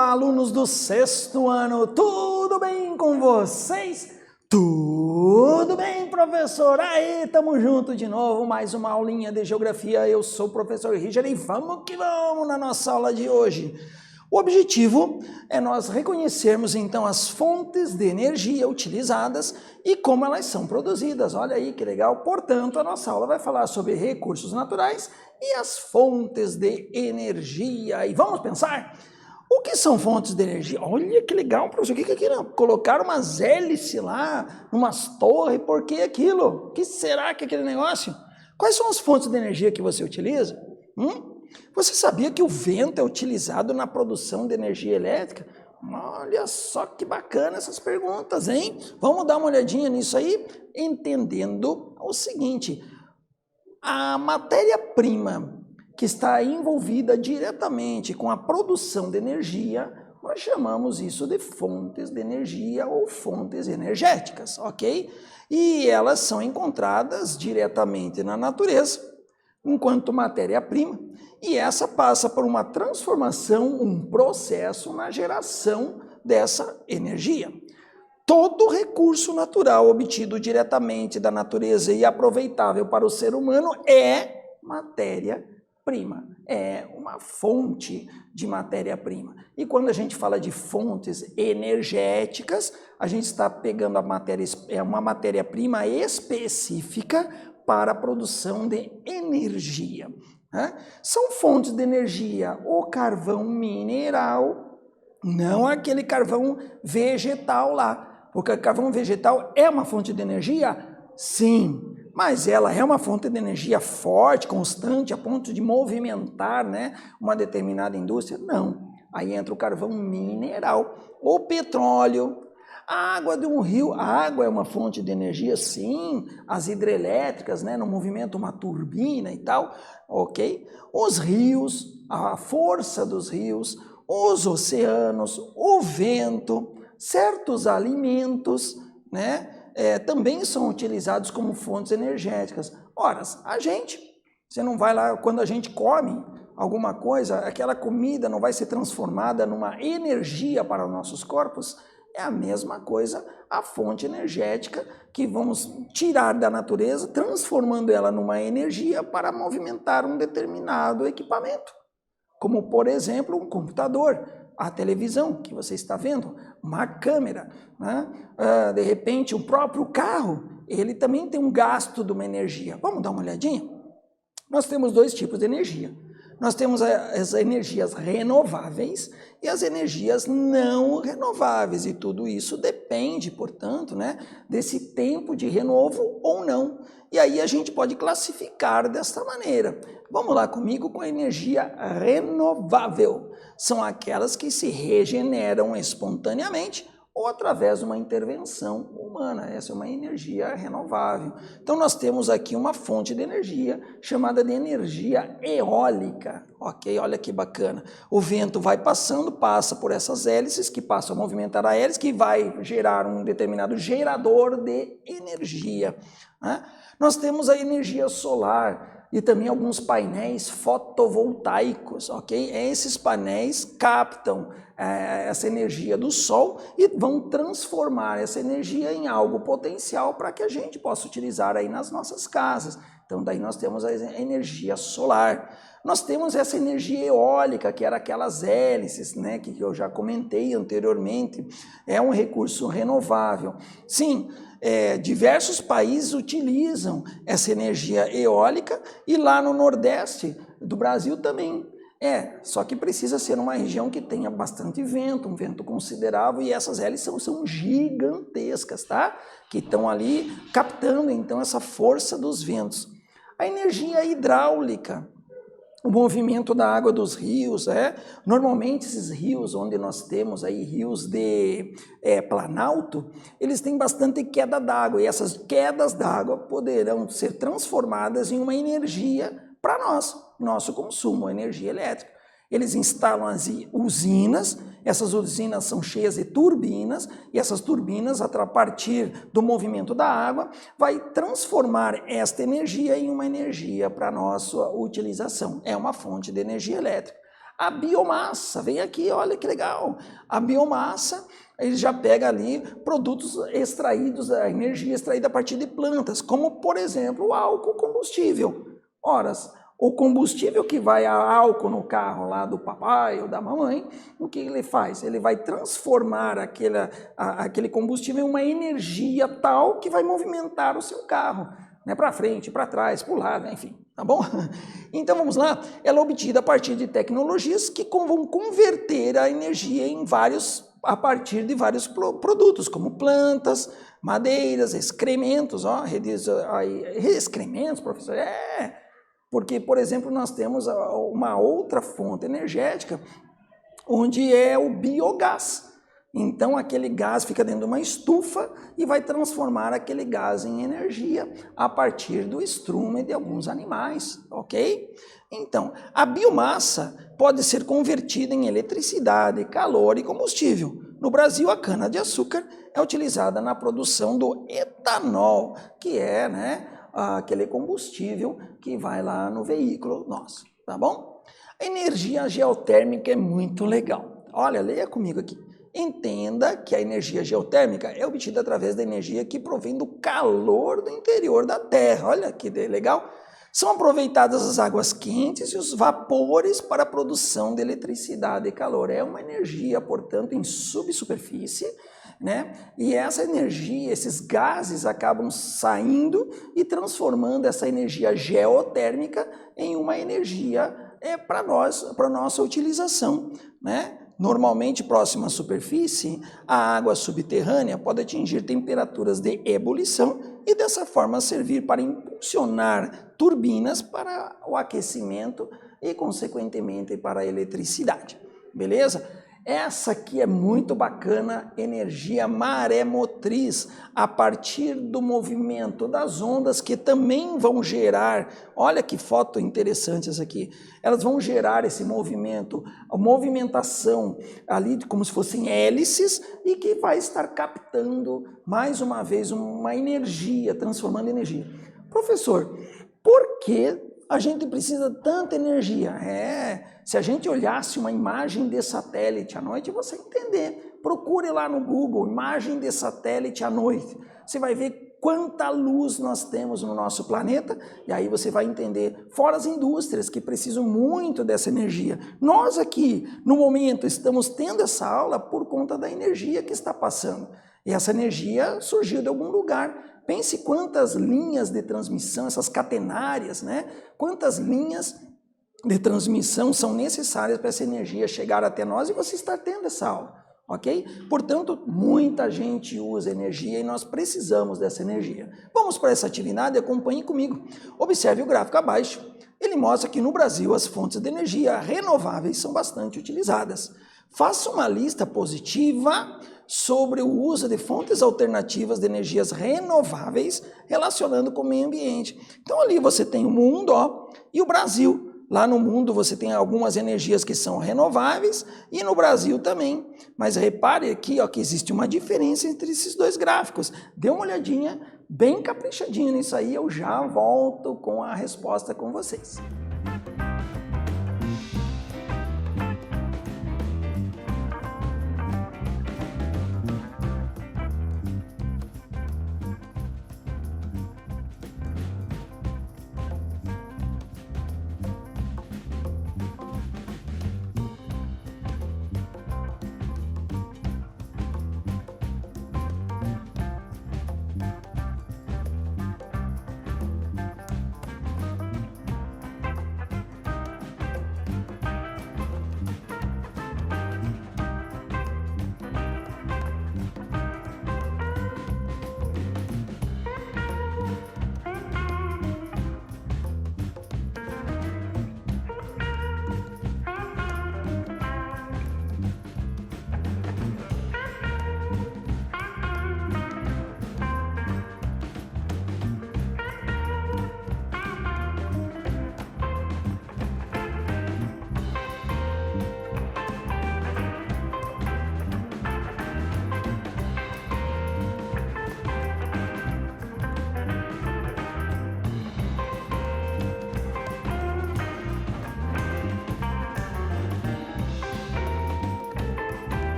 Olá, alunos do sexto ano, tudo bem com vocês? Tudo bem, professor? Aí, tamo junto de novo, mais uma aulinha de geografia. Eu sou o professor Richard e vamos que vamos na nossa aula de hoje. O objetivo é nós reconhecermos então as fontes de energia utilizadas e como elas são produzidas. Olha aí que legal. Portanto, a nossa aula vai falar sobre recursos naturais e as fontes de energia. E vamos pensar? O que são fontes de energia? Olha que legal, professor. O que é aquilo? Colocaram umas hélices lá, umas torres, por que aquilo? O que será que é aquele negócio? Quais são as fontes de energia que você utiliza? Você sabia que o vento é utilizado na produção de energia elétrica? Olha só que bacana essas perguntas, hein? Vamos dar uma olhadinha nisso aí, entendendo o seguinte: a matéria-prima que está envolvida diretamente com a produção de energia, nós chamamos isso de fontes de energia ou fontes energéticas, ok? E elas são encontradas diretamente na natureza, enquanto matéria-prima, e essa passa por uma transformação, um processo na geração dessa energia. Todo recurso natural obtido diretamente da natureza e aproveitável para o ser humano é matéria-prima, é uma fonte de matéria-prima. E quando a gente fala de fontes energéticas, a gente está pegando uma matéria-prima específica para a produção de energia. São fontes de energia o carvão mineral, não aquele carvão vegetal lá, porque o carvão vegetal é uma fonte de energia? Sim, mas ela é uma fonte de energia forte, constante, a ponto de movimentar, uma determinada indústria? Não, aí entra o carvão mineral, o petróleo. A água de um rio, a água é uma fonte de energia, sim, as hidrelétricas, no movimento uma turbina e tal, ok? Os rios, a força dos rios, os oceanos, o vento, certos alimentos, também são utilizados como fontes energéticas. Ora, você não vai lá, quando a gente come alguma coisa, aquela comida não vai ser transformada numa energia para os nossos corpos? É a mesma coisa a fonte energética que vamos tirar da natureza, transformando ela numa energia para movimentar um determinado equipamento. Como, por exemplo, um computador, a televisão que você está vendo, uma câmera, de repente o próprio carro, ele também tem um gasto de uma energia. Vamos dar uma olhadinha? Nós temos dois tipos de energia. Nós temos as energias renováveis e as energias não renováveis, e tudo isso depende, portanto, desse tempo de renovo ou não. E aí a gente pode classificar desta maneira. Vamos lá comigo com a energia renovável. São aquelas que se regeneram espontaneamente ou através de uma intervenção humana. Essa é uma energia renovável. Então nós temos aqui uma fonte de energia chamada de energia eólica, ok? Olha que bacana. O vento vai passando, passa por essas hélices, que passam a movimentar a hélice, que vai gerar um determinado gerador de energia. Nós temos a energia solar e também alguns painéis fotovoltaicos, ok? Esses painéis captam essa energia do sol e vão transformar essa energia em algo potencial para que a gente possa utilizar aí nas nossas casas. Então daí nós temos a energia solar. Nós temos essa energia eólica, que era aquelas hélices, que eu já comentei anteriormente. É um recurso renovável. Sim, diversos países utilizam essa energia eólica e lá no Nordeste do Brasil também. Só que precisa ser uma região que tenha bastante vento, um vento considerável, e essas hélices são gigantescas, tá? Que estão ali captando então essa força dos ventos. A energia hidráulica, o movimento da água dos rios, normalmente esses rios onde nós temos aí rios de planalto, eles têm bastante queda d'água, e essas quedas d'água poderão ser transformadas em uma energia para nosso consumo, energia elétrica. Eles instalam as usinas, essas usinas são cheias de turbinas, e essas turbinas, a partir do movimento da água, vai transformar esta energia em uma energia para nossa utilização. É uma fonte de energia elétrica. A biomassa, vem aqui, olha que legal. A biomassa, ele já pega ali produtos extraídos, a energia extraída a partir de plantas, como, por exemplo, o álcool combustível. Ora, o combustível que vai a álcool no carro lá do papai ou da mamãe, o que ele faz? Ele vai transformar aquele combustível em uma energia tal que vai movimentar o seu carro, né, para frente, para trás, para o lado, enfim, tá bom? Então vamos lá, ela é obtida a partir de tecnologias que vão converter a energia a partir de vários produtos, como plantas, madeiras, excrementos, excrementos, professor, porque, por exemplo, nós temos uma outra fonte energética, onde é o biogás. Então, aquele gás fica dentro de uma estufa e vai transformar aquele gás em energia a partir do estrume de alguns animais, ok? Então, a biomassa pode ser convertida em eletricidade, calor e combustível. No Brasil, a cana-de-açúcar é utilizada na produção do etanol, que é, aquele combustível que vai lá no veículo nosso, tá bom? A energia geotérmica é muito legal. Olha, leia comigo aqui. Entenda que a energia geotérmica é obtida através da energia que provém do calor do interior da Terra. Olha que legal. São aproveitadas as águas quentes e os vapores para a produção de eletricidade e calor. É uma energia, portanto, em subsuperfície, né? E essa energia, esses gases acabam saindo e transformando essa energia geotérmica em uma energia para nossa utilização, né? Normalmente, próxima à superfície, a água subterrânea pode atingir temperaturas de ebulição e dessa forma servir para impulsionar turbinas para o aquecimento e, consequentemente, para a eletricidade. Beleza? Essa aqui é muito bacana, energia maremotriz, a partir do movimento das ondas que também vão gerar, olha que foto interessante essa aqui, elas vão gerar esse movimento, a movimentação ali como se fossem hélices e que vai estar captando mais uma vez uma energia, transformando em energia. Professor, por que a gente precisa de tanta energia? Se a gente olhasse uma imagem de satélite à noite, você vai entender. Procure lá no Google, imagem de satélite à noite. Você vai ver quanta luz nós temos no nosso planeta, e aí você vai entender, fora as indústrias que precisam muito dessa energia. Nós aqui, no momento, estamos tendo essa aula por conta da energia que está passando. E essa energia surgiu de algum lugar. Pense quantas linhas de transmissão, essas catenárias, quantas linhas de transmissão são necessárias para essa energia chegar até nós e você estar tendo essa aula, ok? Portanto, muita gente usa energia e nós precisamos dessa energia. Vamos para essa atividade, acompanhe comigo. Observe o gráfico abaixo. Ele mostra que no Brasil as fontes de energia renováveis são bastante utilizadas. Faça uma lista positiva sobre o uso de fontes alternativas de energias renováveis relacionando com o meio ambiente. Então ali você tem o mundo, e o Brasil. Lá no mundo você tem algumas energias que são renováveis e no Brasil também. Mas repare aqui que existe uma diferença entre esses dois gráficos. Dê uma olhadinha bem caprichadinha nisso aí, eu já volto com a resposta com vocês.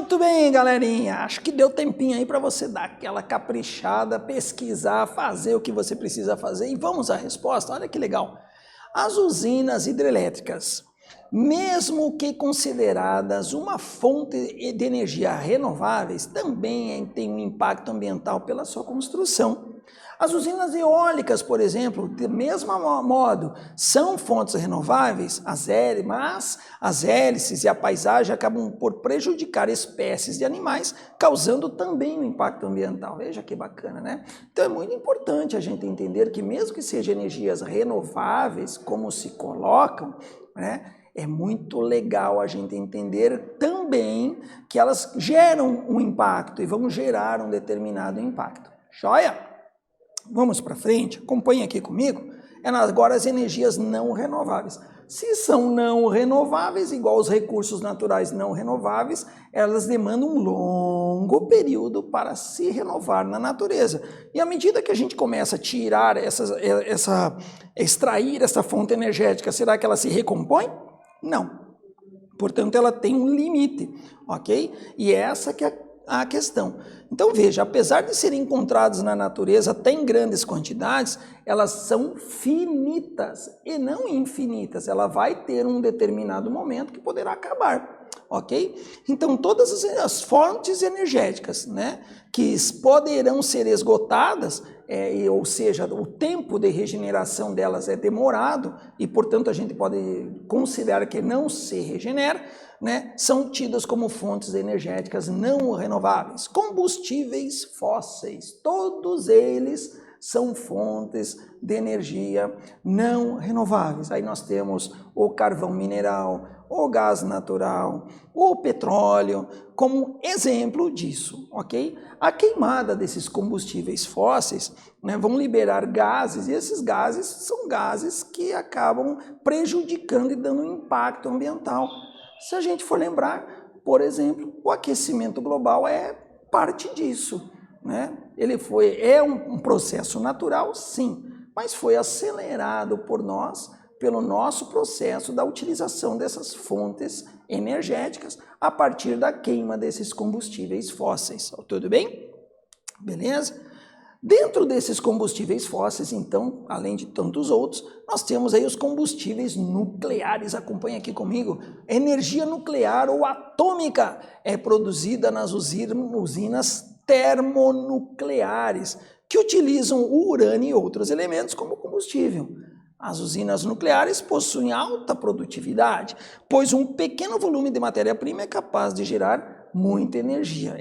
Muito bem, galerinha. Acho que deu tempinho aí para você dar aquela caprichada, pesquisar, fazer o que você precisa fazer. E vamos à resposta. Olha que legal. As usinas hidrelétricas, mesmo que consideradas uma fonte de energia renováveis, também tem um impacto ambiental pela sua construção. As usinas eólicas, por exemplo, do mesmo modo, são fontes renováveis, mas as hélices e a paisagem acabam por prejudicar espécies de animais, causando também um impacto ambiental. Veja que bacana, né? Então é muito importante a gente entender que mesmo que sejam energias renováveis, como se colocam, né? É muito legal a gente entender também que elas geram um impacto e vão gerar um determinado impacto. Joia? Vamos para frente, acompanhe aqui comigo. Agora as energias não renováveis. Se são não renováveis, igual os recursos naturais não renováveis, elas demandam um longo período para se renovar na natureza. E à medida que a gente começa a tirar extrair essa fonte energética, será que ela se recompõe? Não. Portanto, ela tem um limite, ok? E essa que é a questão. Então veja, apesar de serem encontrados na natureza até em grandes quantidades, elas são finitas e não infinitas. Ela vai ter um determinado momento que poderá acabar, ok? Então todas as fontes energéticas, né, que poderão ser esgotadas, ou seja, o tempo de regeneração delas é demorado e, portanto, a gente pode considerar que não se regenera, né, são tidas como fontes energéticas não renováveis. Combustíveis fósseis, todos eles são fontes de energia não renováveis. Aí nós temos o carvão mineral, o gás natural, o petróleo, como exemplo disso, ok? A queimada desses combustíveis fósseis, né, vão liberar gases, e esses gases são gases que acabam prejudicando e dando um impacto ambiental. Se a gente for lembrar, por exemplo, o aquecimento global é parte disso, né? Ele é um processo natural, sim, mas foi acelerado por nós, pelo nosso processo da utilização dessas fontes energéticas a partir da queima desses combustíveis fósseis. Tudo bem? Beleza? Dentro desses combustíveis fósseis, então, além de tantos outros, nós temos aí os combustíveis nucleares. Acompanha aqui comigo. Energia nuclear ou atômica é produzida nas usinas termonucleares, que utilizam o urânio e outros elementos como combustível. As usinas nucleares possuem alta produtividade, pois um pequeno volume de matéria-prima é capaz de gerar muita energia.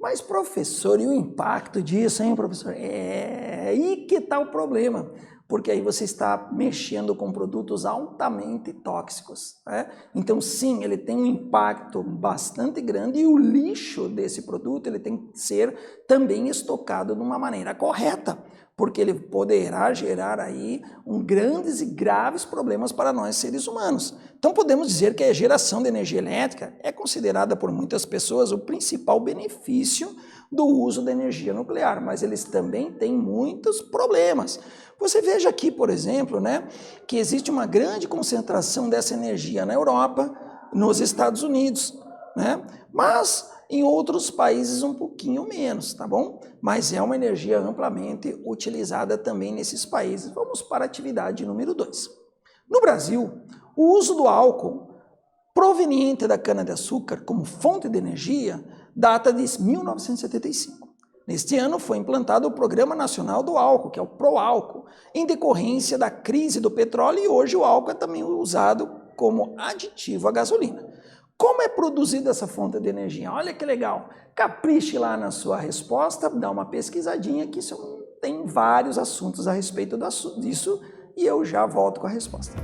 Mas, professor, e o impacto disso, hein, professor? Aí que está o problema, porque aí você está mexendo com produtos altamente tóxicos, né? Então, sim, ele tem um impacto bastante grande e o lixo desse produto ele tem que ser também estocado de uma maneira correta, porque ele poderá gerar aí grandes e graves problemas para nós seres humanos. Então podemos dizer que a geração de energia elétrica é considerada por muitas pessoas o principal benefício do uso da energia nuclear, mas eles também têm muitos problemas. Você veja aqui, por exemplo, né, que existe uma grande concentração dessa energia na Europa, nos Estados Unidos, né, mas em outros países um pouquinho menos, tá bom? Mas é uma energia amplamente utilizada também nesses países. Vamos para a atividade número 2. No Brasil, o uso do álcool proveniente da cana-de-açúcar como fonte de energia data de 1975. Neste ano foi implantado o Programa Nacional do Álcool, que é o PROÁLCOOL, em decorrência da crise do petróleo, e hoje o álcool é também usado como aditivo à gasolina. Como é produzida essa fonte de energia? Olha que legal. Capriche lá na sua resposta, dá uma pesquisadinha que isso tem vários assuntos a respeito disso e eu já volto com a resposta.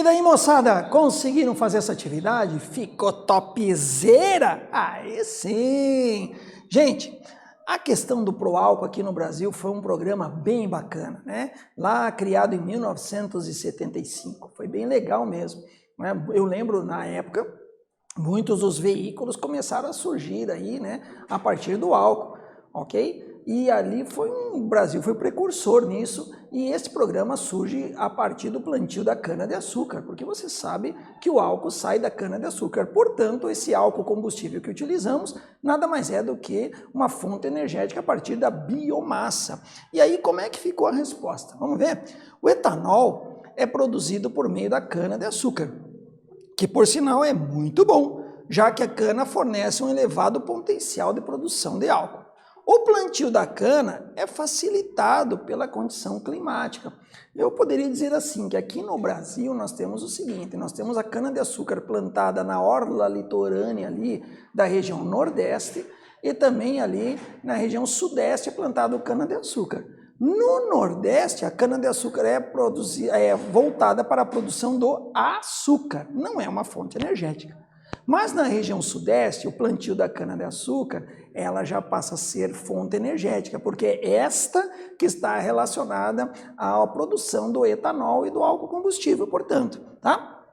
E daí, moçada, conseguiram fazer essa atividade? Ficou topzera? Aí sim! Gente, a questão do Proálcool aqui no Brasil foi um programa bem bacana, né? Lá criado em 1975, foi bem legal mesmo, né? Eu lembro na época, muitos dos veículos começaram a surgir aí, né? A partir do álcool, ok? E ali o Brasil foi precursor nisso, e esse programa surge a partir do plantio da cana-de-açúcar, porque você sabe que o álcool sai da cana-de-açúcar, portanto, esse álcool combustível que utilizamos nada mais é do que uma fonte energética a partir da biomassa. E aí, como é que ficou a resposta? Vamos ver? O etanol é produzido por meio da cana-de-açúcar, que por sinal é muito bom, já que a cana fornece um elevado potencial de produção de álcool. O plantio da cana é facilitado pela condição climática. Eu poderia dizer assim, que aqui no Brasil nós temos o seguinte, nós temos a cana-de-açúcar plantada na orla litorânea ali da região nordeste e também ali na região sudeste é plantado cana-de-açúcar. No Nordeste, a cana-de-açúcar é voltada para a produção do açúcar, não é uma fonte energética. Mas na região sudeste, o plantio da cana-de-açúcar, ela já passa a ser fonte energética, porque é esta que está relacionada à produção do etanol e do álcool combustível, portanto, tá?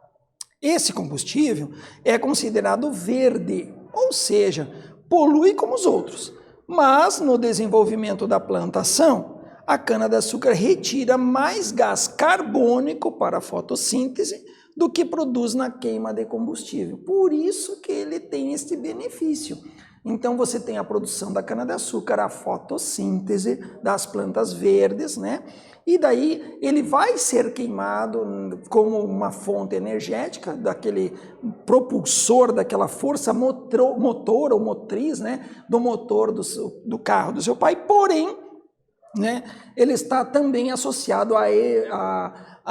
Esse combustível é considerado verde, ou seja, polui como os outros, mas no desenvolvimento da plantação, a cana-de-açúcar retira mais gás carbônico para a fotossíntese do que produz na queima de combustível. Por isso que ele tem este benefício. Então você tem a produção da cana-de-açúcar, a fotossíntese das plantas verdes, né? E daí ele vai ser queimado como uma fonte energética, daquele propulsor, daquela força motor ou motriz, né? Do motor do carro do seu pai, porém, né, ele está também associado a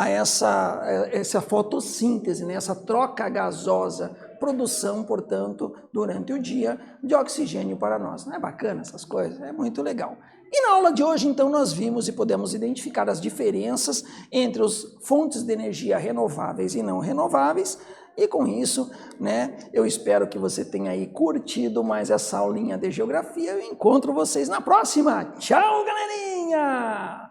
essa fotossíntese, né, essa troca gasosa, produção, portanto, durante o dia de oxigênio para nós. Não é bacana essas coisas? É muito legal. E na aula de hoje, então, nós vimos e podemos identificar as diferenças entre as fontes de energia renováveis e não renováveis. E com isso, né, eu espero que você tenha aí curtido mais essa aulinha de geografia. Eu encontro vocês na próxima. Tchau, galerinha!